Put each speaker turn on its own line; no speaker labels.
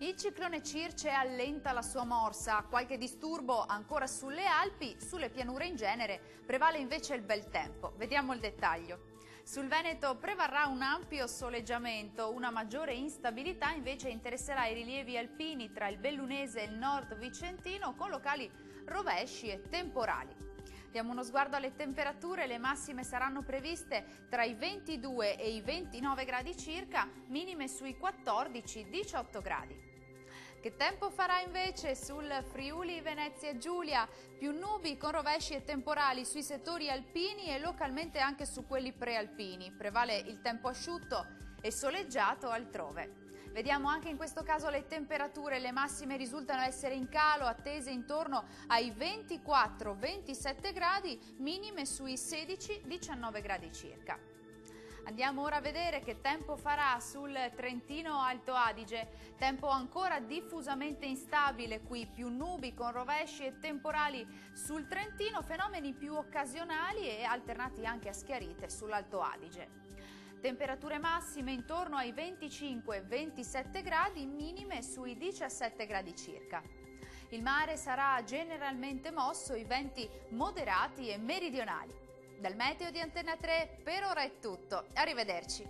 Il ciclone Circe allenta la sua morsa, qualche disturbo ancora sulle Alpi, sulle pianure in genere, prevale invece il bel tempo. Vediamo il dettaglio. Sul Veneto prevarrà un ampio soleggiamento, una maggiore instabilità invece interesserà i rilievi alpini tra il Bellunese e il nord vicentino con locali rovesci e temporali. Diamo uno sguardo alle temperature, le massime saranno previste tra i 22 e i 29 gradi circa, minime sui 14-18 gradi. Che tempo farà invece sul Friuli Venezia Giulia? Più nubi con rovesci e temporali sui settori alpini e localmente anche su quelli prealpini. Prevale il tempo asciutto e soleggiato altrove. Vediamo anche in questo caso le temperature, le massime risultano essere in calo, attese intorno ai 24-27 gradi, minime sui 16-19 gradi circa. Andiamo ora a vedere che tempo farà sul Trentino Alto Adige, tempo ancora diffusamente instabile qui, più nubi con rovesci e temporali sul Trentino, fenomeni più occasionali e alternati anche a schiarite sull'Alto Adige. Temperature massime intorno ai 25-27 gradi, minime sui 17 gradi circa. Il mare sarà generalmente mosso, i venti moderati e meridionali. Dal meteo di Antena 3 per ora è tutto, arrivederci.